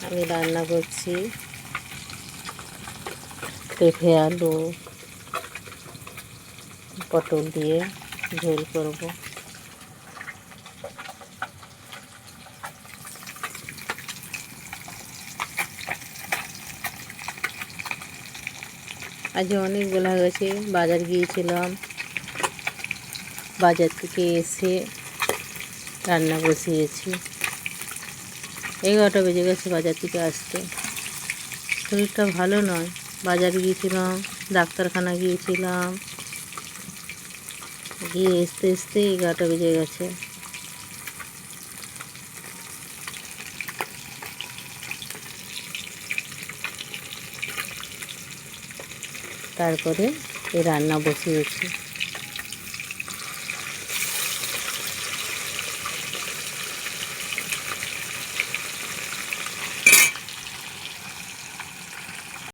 আমি রান্না করছি পেঁপে আলু পটল দিয়ে ঝোল করব। আজ অনেক বেলা হয়েছে, বাজার গিয়েছিলাম। বাজার থেকে এসে রান্না বসিয়েছি। 11টা বেজে গেছে বাজার থেকে আসতে। শরীরটা ভালো নয়, বাজার গিয়েছিলাম, ডাক্তারখানা গিয়েছিলাম, গিয়ে আসতে 11টা বেজে গেছে। তারপরে এই রান্না বসিয়েছি।